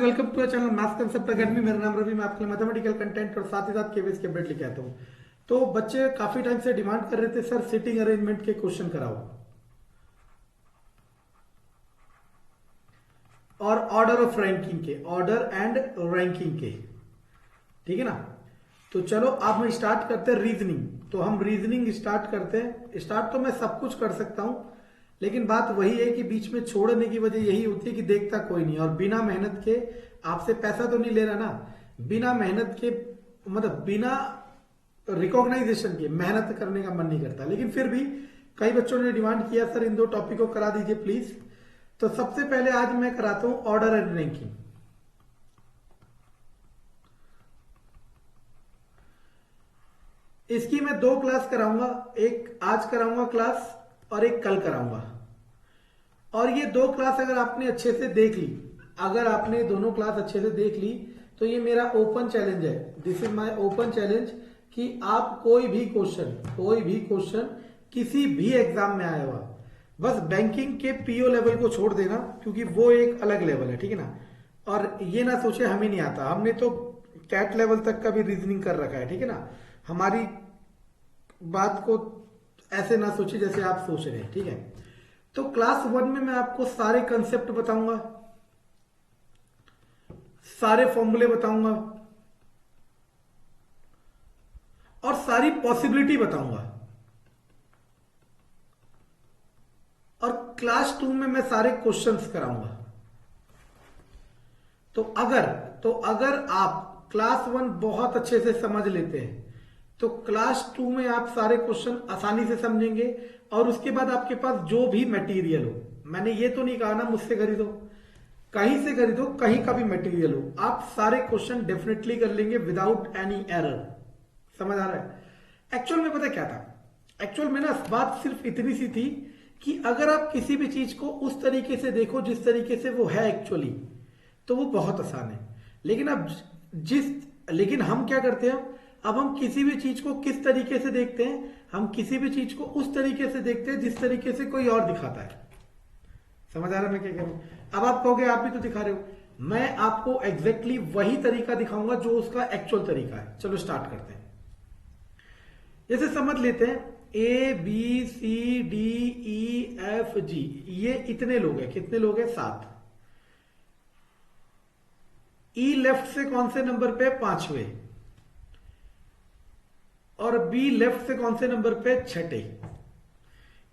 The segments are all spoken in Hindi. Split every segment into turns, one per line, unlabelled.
Welcome to channel Maths Concept Academy. मेरा नाम रवि, मैं आपके लिए मैथमेटिकल कंटेंट और साथ ही साथ केवीएस के अपडेट लेके आता हूँ। तो बच्चे काफी टाइम से डिमांड कर रहे थे, सर सीटिंग अरेंजमेंट के क्वेश्चन कराओ और ऑर्डर ऑफ रैंकिंग के, ऑर्डर एंड रैंकिंग के, ठीक है ना। तो चलो अब हम स्टार्ट करते हैं रीजनिंग। तो हम रीजनिंग स्टार्ट करते हैं। स्टार्ट तो मैं सब कुछ कर सकता हूं, लेकिन बात वही है कि बीच में छोड़ने की वजह यही होती है कि देखता कोई नहीं, और बिना मेहनत के आपसे पैसा तो नहीं ले रहा ना, बिना मेहनत के मतलब बिना रिकॉग्नाइजेशन के मेहनत करने का मन नहीं करता। लेकिन फिर भी कई बच्चों ने डिमांड किया, सर इन दो टॉपिक को करा दीजिए प्लीज। तो सबसे पहले आज मैं कराता हूं ऑर्डर एंड रैंकिंग। इसकी मैं दो क्लास कराऊंगा, एक आज कराऊंगा क्लास और एक कल कराऊंगा। और ये दो क्लास अगर आपने अच्छे से देख ली, अगर आपने दोनों क्लास अच्छे से देख ली, तो ये मेरा ओपन चैलेंज है, this is my open challenge कि आप कोई भी क्वेश्चन किसी भी एग्जाम में आया हुआ, बस बैंकिंग के पीओ लेवल को छोड़ देना, क्योंकि वो एक अलग लेवल है, ठीक है ना। और ये ना सोचे हमें नहीं आता, हमने तो कैट लेवल तक का भी रीजनिंग कर रखा है, ठीक है ना। हमारी बात को ऐसे ना सोचे जैसे आप सोच रहे हैं, ठीक है। तो क्लास 1 में मैं आपको सारे कंसेप्ट बताऊंगा, सारे फॉर्मूले बताऊंगा और सारी पॉसिबिलिटी बताऊंगा। और क्लास 2 में मैं सारे क्वेश्चंस कराऊंगा। तो अगर आप क्लास 1 बहुत अच्छे से समझ लेते हैं, तो क्लास 2 में आप सारे क्वेश्चन आसानी से समझेंगे। और उसके बाद आपके पास जो भी मटेरियल हो, मैंने ये तो नहीं कहा ना मुझसे खरीदो, कहीं से खरीदो, कहीं का भी मटेरियल हो, आप सारे क्वेश्चन डेफिनेटली कर लेंगे विदाउट एनी एरर। समझ आ रहा है। एक्चुअल में पता क्या था, एक्चुअल में ना बात सिर्फ इतनी सी थी कि अगर आप किसी भी चीज को उस तरीके से देखो जिस तरीके से वो है एक्चुअली, तो वो बहुत आसान है। लेकिन हम क्या करते हैं, अब हम किसी भी चीज को किस तरीके से देखते हैं, हम किसी भी चीज को उस तरीके से देखते हैं जिस तरीके से कोई और दिखाता है। समझ आ रहा है मैं क्या कह रहा हूं। अब आप कहोगे आप भी तो दिखा रहे हो, मैं आपको एग्जैक्टली वही तरीका दिखाऊंगा जो उसका एक्चुअल तरीका है। चलो स्टार्ट करते हैं। जैसे समझ लेते हैं A B C D E F G, ये इतने लोग हैं। कितने लोग हैं? 7। ई लेफ्ट से कौन से नंबर पे? 5वें। और बी लेफ्ट से कौन से नंबर पे? 6ठे।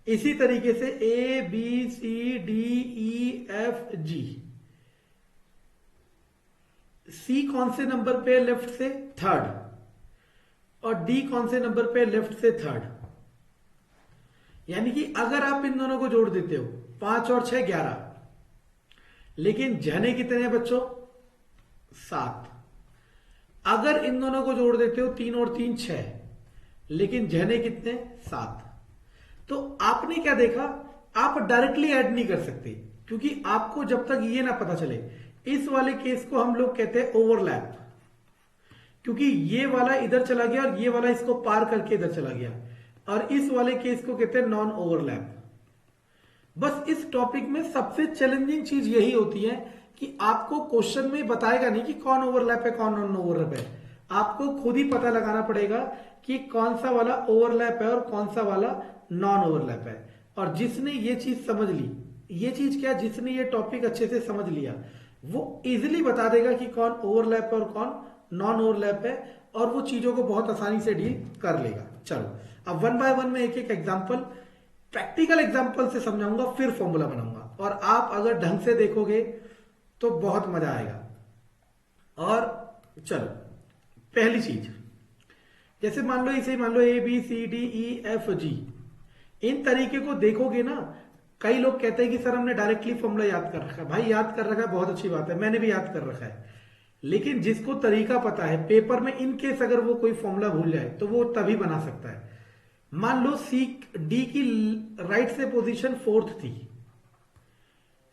इसी तरीके से A B C D E F G, C कौन से नंबर पे लेफ्ट से? 3rd। और डी कौन से नंबर पे लेफ्ट से? 3rd। यानी कि अगर आप इन दोनों को जोड़ देते हो, 5 और 6 11, लेकिन जने कितने हैं बच्चों? 7। अगर इन दोनों को जोड़ देते हो, 3 और 3 6, लेकिन जने कितने? 7। तो आपने क्या देखा, आप डायरेक्टली ऐड नहीं कर सकते, क्योंकि आपको जब तक ये ना पता चले, इस वाले केस को हम लोग कहते हैं ओवरलैप, क्योंकि ये वाला इधर चला गया और ये वाला इसको पार करके इधर चला गया, और इस वाले केस को कहते हैं नॉन ओवरलैप। बस इस टॉपिक में सबसे चैलेंजिंग चीज यही होती है कि आपको क्वेश्चन में बताएगा नहीं कि कौन ओवरलैप है कौन नॉन ओवरलैप है, आपको खुद ही पता लगाना पड़ेगा कि कौन सा वाला ओवरलैप है और कौन सा वाला नॉन ओवरलैप है। और जिसने ये चीज समझ ली, ये चीज क्या, जिसने ये टॉपिक अच्छे से समझ लिया, वो इजिली बता देगा कि कौन ओवरलैप है और कौन नॉन ओवरलैप है, और वो चीजों को बहुत आसानी से डील कर लेगा। चलो अब 1 बाय 1 में एक एक एग्जाम्पल, प्रैक्टिकल एग्जाम्पल से समझाऊंगा, फिर फॉर्मूला बनाऊंगा, और आप अगर ढंग से देखोगे तो बहुत मजा आएगा। और चलो पहली चीज, जैसे मान लो इसे मान लो A B C D E F G, इन तरीके को देखोगे ना, कई लोग कहते हैं कि सर हमने डायरेक्टली फॉर्मूला याद कर रखा है। भाई याद कर रखा है, बहुत अच्छी बात है, मैंने भी याद कर रखा है, लेकिन जिसको तरीका पता है, पेपर में इन केस अगर वो कोई फॉर्मूला भूल जाए तो वो तभी बना सकता है। मान लो सी डी की राइट से पोजीशन 4th थी,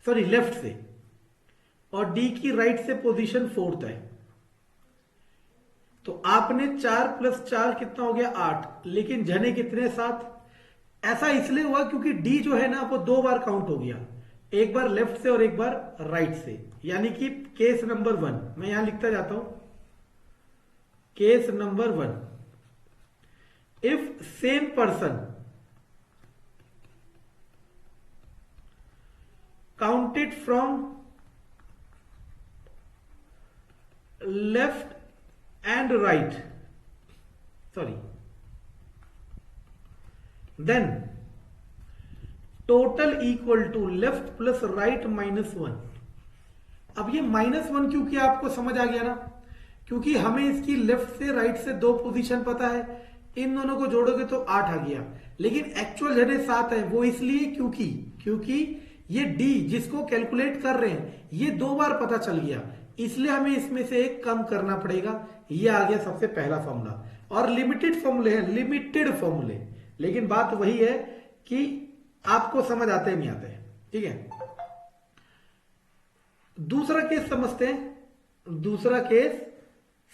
सॉरी लेफ्ट से, और डी की राइट से पोजीशन 4th है, तो आपने 4 + 4 कितना हो गया? 8, लेकिन जने कितने? 7। ऐसा इसलिए हुआ क्योंकि डी जो है ना वो 2 बार काउंट हो गया, एक बार लेफ्ट से और एक बार राइट से, यानी कि केस नंबर 1 मैं यहां लिखता जाता हूं। Case number 1, if same person counted from left and right, sorry, then total equal to left plus right -1। अब ये -1 क्यों किया आपको समझ आ गया ना, क्योंकि हमें इसकी लेफ्ट से राइट से 2 पोजीशन पता है, इन दोनों को जोड़ोगे तो 8 आ गया, लेकिन एक्चुअल जने 7 है। वो इसलिए क्योंकि ये डी जिसको कैलकुलेट कर रहे हैं ये 2 बार पता चल गया, इसलिए हमें इसमें से एक कम करना पड़ेगा। ये आ गया सबसे पहला फॉर्मूला। और लिमिटेड फॉर्मूले हैं, लिमिटेड फॉर्मूले, लेकिन बात वही है कि आपको समझ आते हैं नहीं आते हैं, ठीक है। दूसरा केस समझते हैं। दूसरा केस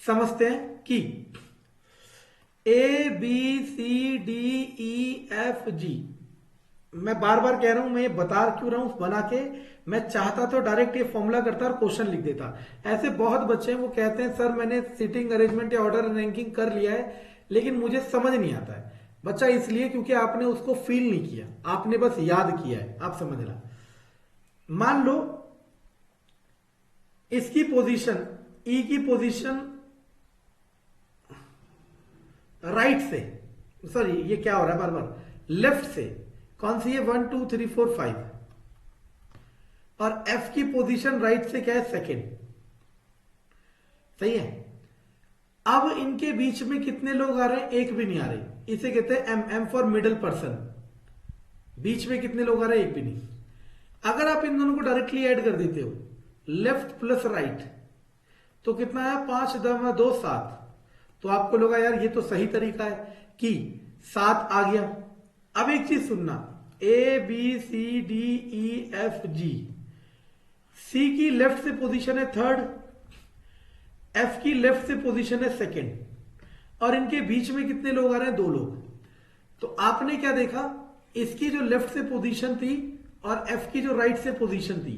समझते हैं कि A B C D E F G, मैं बार बार कह रहा हूं, मैं ये बता क्यों रहा हूं बना के, मैं चाहता तो डायरेक्ट ये फॉर्मूला करता और क्वेश्चन लिख देता। ऐसे बहुत बच्चे हैं वो कहते हैं सर मैंने सीटिंग अरेंजमेंट या ऑर्डर रैंकिंग कर लिया है लेकिन मुझे समझ नहीं आता है। बच्चा इसलिए क्योंकि आपने उसको फील नहीं किया, आपने बस याद किया है। आप समझना, मान लो इसकी पोजीशन ई की पोजीशन राइट से, सॉरी ये क्या हो रहा है बार बार, लेफ्ट से कौन सी है 1 2 3 4 5, और एफ की पोजीशन राइट से क्या है सेकेंड, सही है। अब इनके बीच में कितने लोग आ रहे हैं, एक भी नहीं आ रहे, इसे कहते हैं M, M for middle person. बीच में कितने लोग आ रहे हैं, एक भी नहीं। अगर आप इन दोनों को डायरेक्टली ऐड कर देते हो लेफ्ट प्लस राइट तो कितना है 5 2 7, तो आपको लगा यार ये तो सही तरीका है कि 7 आ गया। अब एक चीज सुनना, A B C D E F G, C की लेफ्ट से पोजीशन है थर्ड, एफ की लेफ्ट से पोजीशन है सेकेंड, और इनके बीच में कितने लोग आ रहे हैं, 2 लोग। तो आपने क्या देखा, इसकी जो लेफ्ट से पोजीशन थी और एफ की जो राइट से पोजीशन थी,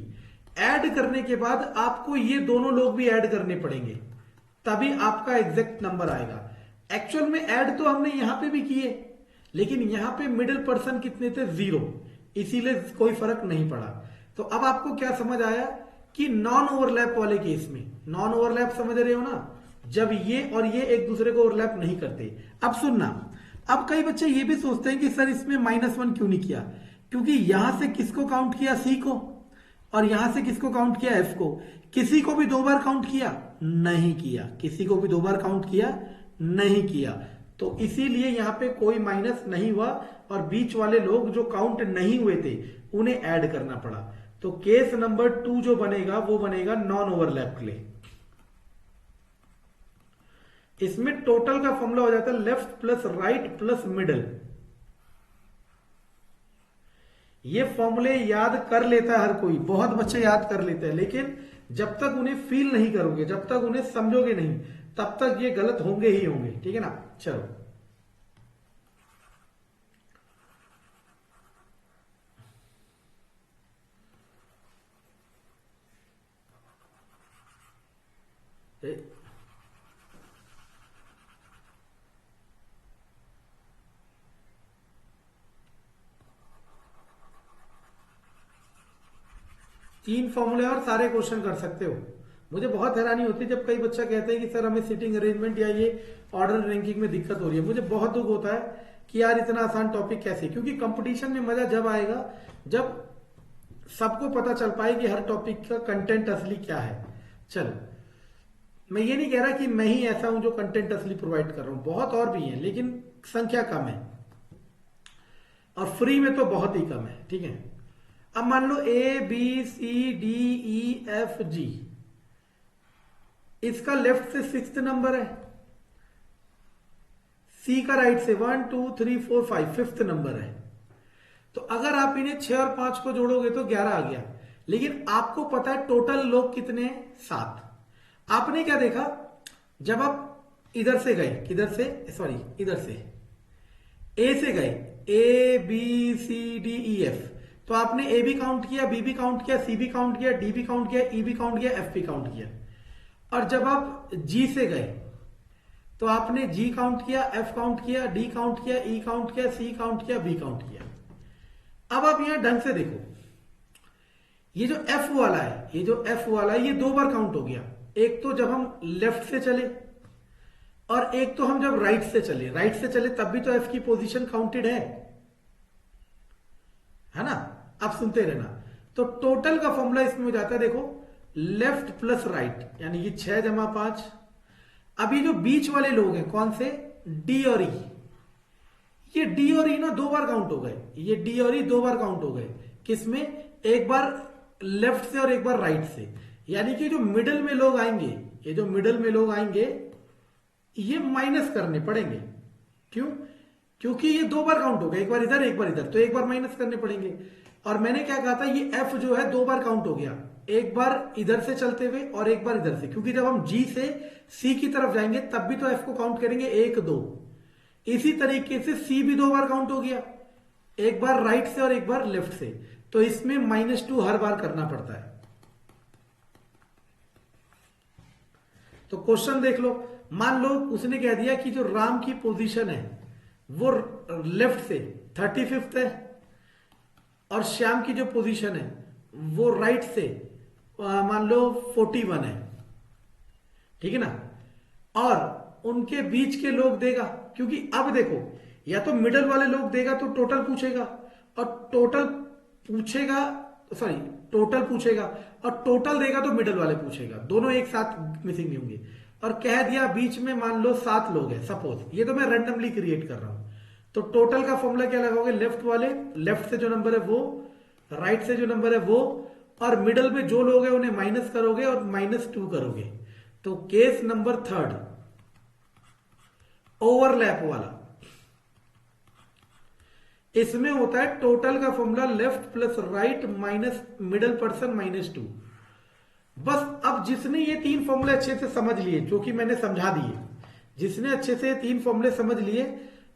ऐड करने के बाद आपको ये दोनों लोग भी ऐड करने पड़ेंगे, तभी आपका एग्जैक्ट नंबर आएगा। एक्चुअल में ऐड तो हमने यहां पे भी किए, लेकिन यहां पे मिडिल पर्सन कितने थे, 0, इसीलिए कोई फर्क नहीं पड़ा। तो अब आपको क्या समझ आया कि नॉन ओवरलैप वाले केस में, नॉन ओवरलैप समझ रहे हो ना, जब ये और ये एक दूसरे को ओवरलैप नहीं करते। अब सुनना, अब कई बच्चे ये भी सोचते हैं कि सर इसमें -1 क्यों नहीं किया, क्योंकि यहां से किसको काउंट किया, सी को, और यहां से किसको काउंट किया, एफ को। किसी को भी 2 बार काउंट किया नहीं किया, किसी को भी 2 बार काउंट किया नहीं किया, तो इसीलिए यहां पे कोई माइनस नहीं हुआ, और बीच वाले लोग जो काउंट नहीं हुए थे उन्हें ऐड करना पड़ा। तो केस नंबर 2 जो बनेगा वो बनेगा नॉन ओवरलैप के लिए। इसमें टोटल का फॉर्मूला हो जाता है left plus right plus middle. ये फॉर्मूले याद कर लेता है हर कोई, बहुत बच्चे याद कर लेते हैं, लेकिन जब तक उन्हें फील नहीं करोगे, जब तक उन्हें समझोगे नहीं, तब तक ये गलत होंगे ही होंगे, ठीक है ना। चलो तीन फॉर्मूले और सारे क्वेश्चन कर सकते हो। मुझे बहुत हैरानी होती है जब कई बच्चा कहते हैं कि सर हमें सीटिंग अरेंजमेंट या ये ऑर्डर रैंकिंग में दिक्कत हो रही है। मुझे बहुत दुख होता है कि यार इतना आसान टॉपिक कैसे, क्योंकि कंपटीशन में मजा जब आएगा जब सबको पता चल पाए कि हर टॉपिक का कंटेंट असली क्या है। चलो, मैं ये नहीं कह रहा कि मैं ही ऐसा हूं जो कंटेंट असली प्रोवाइड कर रहा हूं, बहुत और भी है, लेकिन संख्या कम है, और फ्री में तो बहुत ही कम है, ठीक है। अब मान लो A B C D E F G, इसका लेफ्ट से 6th नंबर है, सी का राइट से 1 2 3 4 5 5th नंबर है। तो अगर आप इन्हें 6 और 5 को जोड़ोगे तो 11 आ गया, लेकिन आपको पता है टोटल लोग कितने हैं, 7। आपने क्या देखा, जब आप इधर से गए, किधर से, सॉरी इधर से ए से गए, A B C D E F, तो आपने ए भी काउंट किया, बी भी काउंट किया, सी भी काउंट किया, डी भी काउंट किया, ई भी काउंट किया, एफ भी काउंट किया। और जब आप जी से गए तो आपने जी काउंट किया, एफ काउंट किया, डी काउंट किया, ई काउंट किया, सी काउंट किया, बी काउंट किया। अब आप यहां ढंग से देखो, ये जो एफ वाला है, ये जो एफ वाला है, ये 2 बार काउंट हो गया। एक तो जब हम लेफ्ट से चले और एक तो हम जब राइट से चले। राइट से चले तब भी तो एफ की पोजीशन काउंटेड है ना। आप सुनते रहना। तो टोटल का फॉर्मूला इसमें हो जाता है, देखो, लेफ्ट प्लस राइट, यानी कि 6 जमा 5। अब ये जो बीच वाले लोग हैं, कौन से, डी और ई, ये डी और ई ना 2 बार काउंट हो गए। ये डी और ई 2 बार काउंट हो गए। किसमें, एक बार लेफ्ट से और एक बार राइट से। यानी कि जो मिडल में लोग आएंगे, ये जो मिडल में लोग आएंगे, ये माइनस करने पड़ेंगे। क्यों, क्योंकि ये 2 बार काउंट हो गए, एक बार इधर एक बार इधर, तो एक बार माइनस करने पड़ेंगे। और मैंने क्या कहा था, ये एफ जो है 2 बार काउंट हो गया, एक बार इधर से चलते हुए और एक बार इधर से। क्योंकि जब हम जी से सी की तरफ जाएंगे तब भी तो एफ को काउंट करेंगे 1 2। इसी तरीके से सी भी 2 बार काउंट हो गया, एक बार राइट से और एक बार लेफ्ट से। तो इसमें -2 हर बार करना पड़ता है। तो क्वेश्चन देख लो, मान लो उसने कह दिया कि जो राम की पोजीशन है वो लेफ्ट से 35th है और श्याम की जो पोजीशन है वो राइट से मान लो 41 है, ठीक है ना। और उनके बीच के लोग देगा, क्योंकि अब देखो, या तो मिडल वाले लोग देगा तो टोटल पूछेगा, और टोटल पूछेगा और टोटल देगा तो मिडल वाले पूछेगा, दोनों एक साथ मिसिंग नहीं होंगे। और कह दिया बीच में मान लो 7 लोग हैं सपोज, ये तो मैं रैंडमली क्रिएट कर रहा हूं। तो टोटल का फॉर्मूला क्या लगाओगे, लेफ्ट वाले, लेफ्ट से जो नंबर है वो, राइट से जो नंबर है वो, और मिडल में जो लोग हैं उन्हें माइनस करोगे और -2 करोगे। तो केस नंबर 3 ओवरलैप वाला, इसमें होता है टोटल का formula left plus right minus middle person -2। बस अब जिसने ये 3 फॉर्मूले अच्छे से समझ लिए, जो कि मैंने समझा दिए, जिसने अच्छे से 3 फॉर्मूले समझ लिए,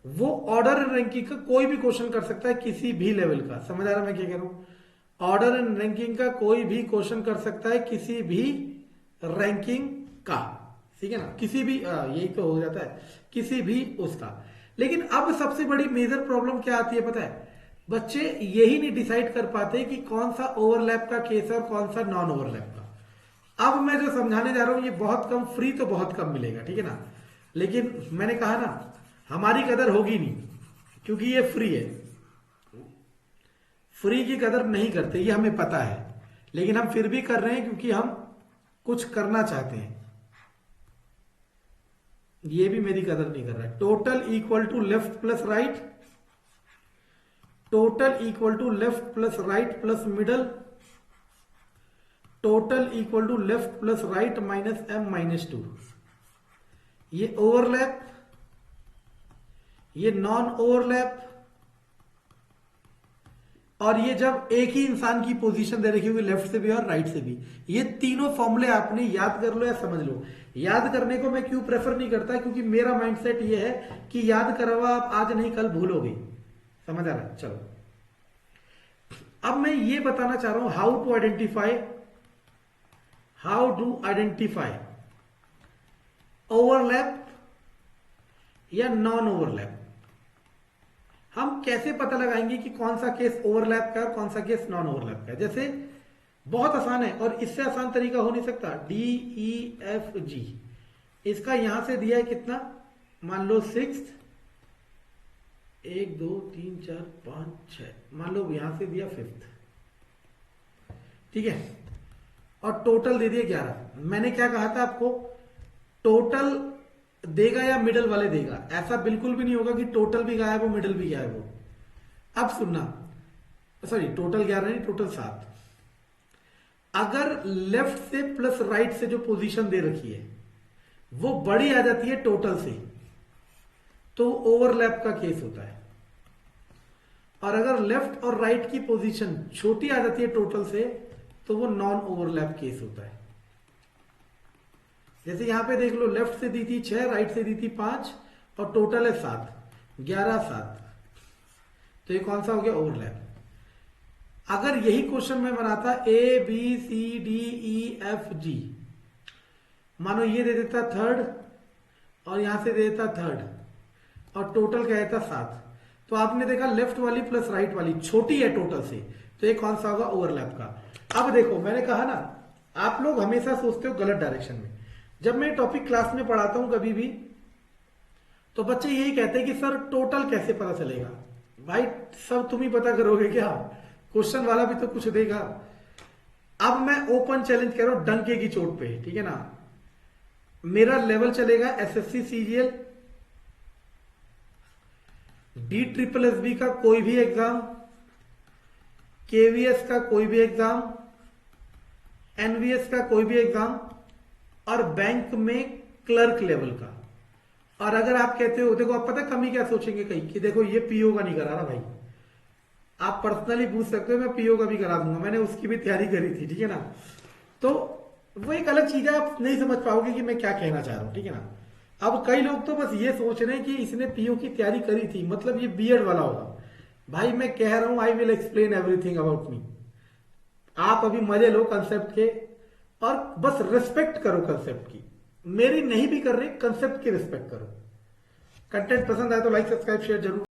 वो ऑर्डर एंड रैंकिंग का कोई भी क्वेश्चन कर सकता है किसी भी लेवल का। समझ आ रहा है मैं क्या कह रहा हूं, ऑर्डर एंड रैंकिंग का कोई भी क्वेश्चन कर सकता है किसी भी रैंकिंग का, ठीक है ना, किसी भी यही तो हो जाता है, किसी भी उसका। लेकिन अब सबसे बड़ी मेजर प्रॉब्लम क्या आती है पता है, बच्चे यही नहीं डिसाइड कर पाते कि कौन सा ओवरलैप का केस है और कौन सा नॉन ओवरलैप का। अब मैं जो समझाने जा रहा हूं ये बहुत कम, फ्री तो बहुत कम मिलेगा, ठीक है ना। लेकिन मैंने कहा ना, हमारी कदर होगी नहीं, क्योंकि ये फ्री है। फ्री की कदर नहीं करते, ये हमें पता है, लेकिन हम फिर भी कर रहे हैं क्योंकि हम कुछ करना चाहते हैं। ये भी मेरी कदर नहीं कर रहा है। Total equal to left plus right, total equal to left plus right plus middle, total equal to left plus right -m-2। ये ओवरलैप, ये नॉन ओवरलैप, और ये जब एक ही इंसान की पोजीशन दे रखी हुई लेफ्ट से भी और राइट से भी। ये तीनों फॉर्मूले आपने याद कर लो या समझ लो। याद करने को मैं क्यों प्रेफर नहीं करता, क्योंकि मेरा माइंडसेट ये है कि याद करा हुआ आप आज नहीं कल भूलोगे। समझ आ रहा है। चलो अब मैं ये बताना चाह रहा हूं हाउ टू आइडेंटिफाई ओवरलैप या नॉन ओवरलैप। हम कैसे पता लगाएंगे कि कौन सा केस ओवरलैप का है और कौन सा केस नॉन ओवरलैप का है। जैसे बहुत आसान है और इससे आसान तरीका हो नहीं सकता। DEFG, इसका यहां से दिया है कितना, मान लो 6, 1 2 3 4 5 6, मान लो यहां से दिया 5th, ठीक है, और टोटल दे दिया 11। मैंने क्या कहा था आपको, टोटल देगा या मिडल वाले देगा। ऐसा बिल्कुल भी नहीं होगा कि टोटल भी गायब हो मिडल भी गायब हो। अब सुनना, सॉरी टोटल 11 नहीं, टोटल 7। अगर लेफ्ट से प्लस राइट से जो पोजीशन दे रखी है वो बड़ी आ जाती है टोटल से, तो ओवरलैप का केस होता है। और अगर लेफ्ट और राइट की पोजीशन छोटी आ जाती है टोटल से, तो वो नॉन ओवरलैप केस होता है। जैसे यहां पे देख लो, लेफ्ट से दी थी 6, राइट से दी थी 5 और टोटल है 7, 11 7, तो ये कौन सा हो गया, ओवरलैप। अगर यही क्वेश्चन मैं बनाता A B C D E F G, मानो ये दे देता थर्ड और यहां से दे देता थर्ड और टोटल क्या देता 7, तो आपने देखा लेफ्ट वाली प्लस राइट वाली छोटी है टोटल से, तो ये कौन सा होगा? ओवरलैप का। अब देखो मैंने कहा ना, आप लोग हमेशा सोचते हो गलत डायरेक्शन में। जब मैं टॉपिक क्लास में पढ़ाता हूं कभी भी, तो बच्चे यही कहते हैं कि सर टोटल कैसे पता चलेगा? भाई सब तुम ही पता करोगे क्या? क्वेश्चन वाला भी तो कुछ देगा। अब मैं ओपन चैलेंज कह रहा हूं डंके की चोट पे, ठीक है ना। मेरा लेवल चलेगा SSC CGL, D triple S B का कोई भी एग्जाम, केवीएस का कोई भी एग्जाम, एनवीएस का कोई भी एग्जाम, और बैंक में क्लर्क लेवल का। और अगर आप कहते हो, देखो आप पता कमी क्या सोचेंगे कहीं कि देखो ये पीओ का नहीं करा रहा भाई, आप पर्सनली पूछ सकते हो, मैं पीओ का भी करा दूंगा, मैंने उसकी भी तैयारी करी थी, ठीक है ना। तो वो एक अलग चीज है, आप नहीं समझ पाओगे कि मैं क्या कहना चाह रहा हूं, ठीक है ना। अब कई लोग तो बस ये सोच रहे हैं कि इसने पीओ की तैयारी करी थी मतलब ये बीएड वाला होगा। भाई मैं कह रहा हूं I will explain everything about me. आप अभी मजे लो कंसेप्ट के, और बस रिस्पेक्ट करो कंसेप्ट की। मेरी नहीं भी कर रहे, कंसेप्ट की रिस्पेक्ट करो। कंटेंट पसंद आए तो लाइक सब्सक्राइब शेयर जरूर